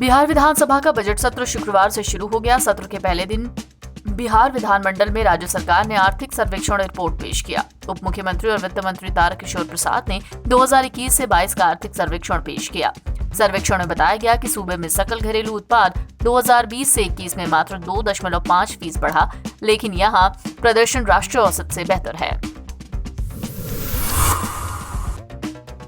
बिहार विधानसभा का बजट सत्र शुक्रवार से शुरू हो गया। सत्र के पहले दिन बिहार विधानमंडल में राज्य सरकार ने आर्थिक सर्वेक्षण रिपोर्ट पेश किया। उप मुख्यमंत्री और वित्त मंत्री तारकिशोर प्रसाद ने 2021 से 22 का आर्थिक सर्वेक्षण पेश किया। सर्वेक्षण में बताया गया कि सूबे में सकल घरेलू उत्पाद 2020 से 21 में मात्र 2.5% बढ़ा, लेकिन यहाँ प्रदर्शन राष्ट्रीय औसत से बेहतर है।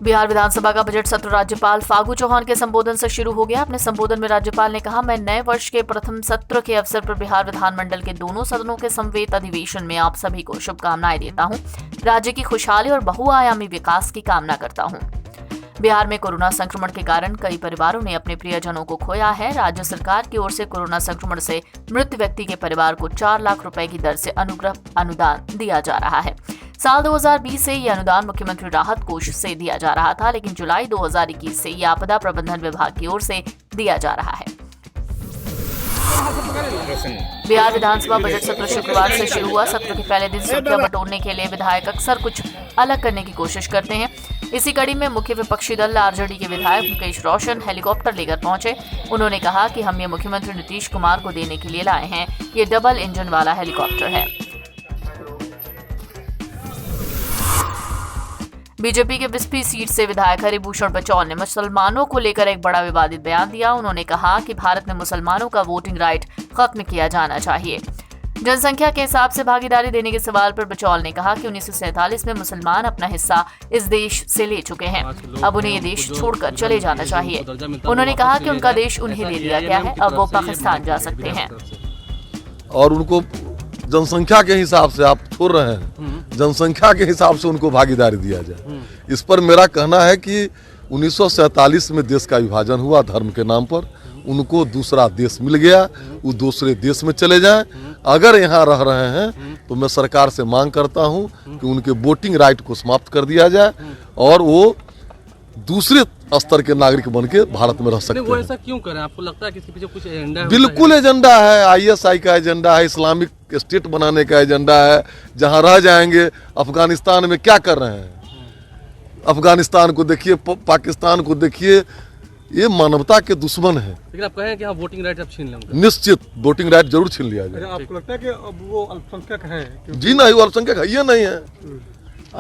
बिहार विधानसभा का बजट सत्र राज्यपाल फागू चौहान के संबोधन से शुरू हो गया। अपने संबोधन में राज्यपाल ने कहा, मैं नए वर्ष के प्रथम सत्र के अवसर पर बिहार विधानमंडल के दोनों सदनों के समवेत अधिवेशन में आप सभी को शुभकामनाएं देता हूं। राज्य की खुशहाली और बहुआयामी विकास की कामना करता हूं। बिहार में कोरोना संक्रमण के कारण कई परिवारों ने अपने प्रियजनों को खोया है। राज्य सरकार की ओर से कोरोना संक्रमण से मृत व्यक्ति के परिवार को 4 लाख रुपए की दर से अनुग्रह अनुदान दिया जा रहा है। साल 2020 से ये अनुदान मुख्यमंत्री राहत कोष से दिया जा रहा था, लेकिन जुलाई 2021 से ये आपदा प्रबंधन विभाग की ओर से दिया जा रहा है। बिहार विधानसभा बजट सत्र शुक्रवार से शुरू हुआ। सत्र के पहले दिन सुर्खियां बटोरने के लिए विधायक अक्सर कुछ अलग करने की कोशिश करते हैं। इसी कड़ी में मुख्य विपक्षी दल आरजेडी के विधायक मुकेश रोशन हेलीकॉप्टर लेकर पहुंचे। उन्होंने कहा कि हम ये मुख्यमंत्री नीतीश कुमार को देने के लिए लाए हैं। ये डबल इंजन वाला हेलीकॉप्टर है। बीजेपी के बिस्फी सीट से विधायक हरिभूषण बचौल ने मुसलमानों को लेकर एक बड़ा विवादित बयान दिया। उन्होंने कहा कि भारत में मुसलमानों का वोटिंग राइट खत्म किया जाना चाहिए। जनसंख्या के हिसाब से भागीदारी देने के सवाल पर बचौल ने कहा कि 1947 में मुसलमान अपना हिस्सा इस देश से ले चुके हैं। अब उन्हें ये देश छोड़कर चले जाना चाहिए। उन्होंने कहा कि उनका देश उन्हें दे दिया गया है, अब वो पाकिस्तान जा सकते हैं। और उनको जनसंख्या के हिसाब से आप छोड़ रहे हैं, जनसंख्या के हिसाब से उनको भागीदारी दिया जाए। इस पर मेरा कहना है कि 1947 में देश का विभाजन हुआ धर्म के नाम पर, उनको दूसरा देश मिल गया, वो दूसरे देश में चले जाएं। अगर यहाँ रह रहे हैं तो मैं सरकार से मांग करता हूँ कि उनके वोटिंग राइट को समाप्त कर दिया जाए और वो दूसरे स्तर के नागरिक बन के भारत में रह सकते हैं। वो ऐसा क्यों करें? आपको लगता है कि इसके पीछे कुछ एजेंडा है? बिल्कुल एजेंडा है, ISI का एजेंडा है, इस्लामिक स्टेट बनाने का एजेंडा है। जहां रह जाएंगे, अफगानिस्तान में क्या कर रहे हैं? अफगानिस्तान को देखिए, पाकिस्तान को देखिए, ये मानवता के दुश्मन है। लेकिन आप कहें कि हाँ वोटिंग राइट अब छीन लेंगे। निश्चित वोटिंग राइट जरूर छीन लिया जाए। आपको लगता है कि अब वो अल्पसंख्यक हैं? जी नहीं, वो अल्पसंख्यक है ये नहीं है।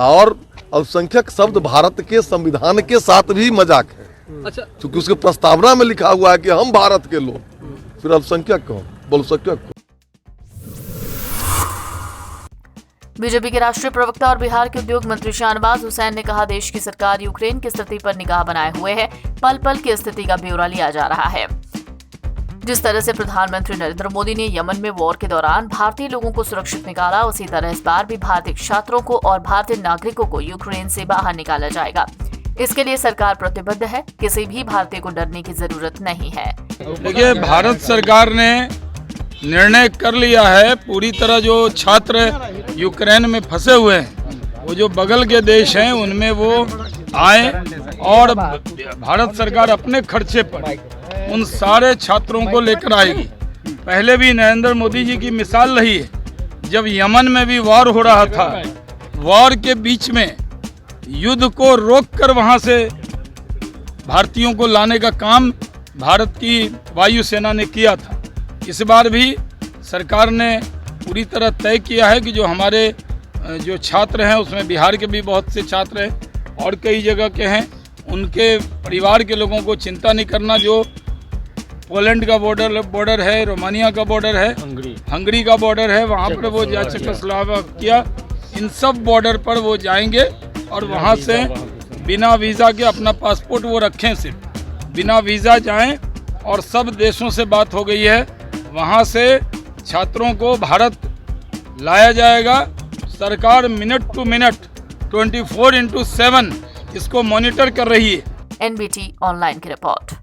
और अल्पसंख्यक शब्द भारत के संविधान के साथ भी मजाक है। अच्छा, क्योंकि उसके प्रस्तावना में लिखा हुआ है कि हम भारत के लोग, फिर अल्पसंख्यक कौन? बहुसंख्यक। बीजेपी के राष्ट्रीय प्रवक्ता और बिहार के उद्योग मंत्री शाहनवाज हुसैन ने कहा, देश की सरकार यूक्रेन की स्थिति पर निगाह बनाए हुए है। पल पल की स्थिति का ब्यौरा लिया जा रहा है। जिस तरह से प्रधानमंत्री नरेंद्र मोदी ने यमन में वॉर के दौरान भारतीय लोगों को सुरक्षित निकाला, उसी तरह इस बार भी भारतीय छात्रों को और भारतीय नागरिकों को यूक्रेन से बाहर निकाला जाएगा। इसके लिए सरकार प्रतिबद्ध है। किसी भी भारतीय को डरने की जरूरत नहीं है। देखिए, भारत सरकार ने निर्णय कर लिया है, पूरी तरह जो छात्र यूक्रेन में फंसे हुए हैं, वो जो बगल के देश हैं उनमें वो आए और भारत सरकार अपने खर्चे पर उन सारे छात्रों को लेकर आएगी। पहले भी नरेंद्र मोदी जी की मिसाल रही है, जब यमन में भी वॉर हो रहा था, वॉर के बीच में युद्ध को रोककर वहां से भारतीयों को लाने का काम भारत की वायुसेना ने किया था। इस बार भी सरकार ने पूरी तरह तय किया है कि जो हमारे जो छात्र हैं, उसमें बिहार के भी बहुत से छात्र हैं और कई जगह के हैं, उनके परिवार के लोगों को चिंता नहीं करना। जो पोलैंड का बॉर्डर है, रोमानिया का बॉर्डर है, हंगरी का बॉर्डर है, वहाँ पर वो चेकोस्लोवाकिया, इन सब बॉर्डर पर वो जाएंगे और वहाँ से बिना वीज़ा के अपना पासपोर्ट वो रखें, सिर्फ बिना वीज़ा जाएं। और सब देशों से बात हो गई है, वहाँ से छात्रों को भारत लाया जाएगा। सरकार मिनट टू मिनट 24/7 इसको मॉनिटर कर रही है। NBT ऑनलाइन की रिपोर्ट।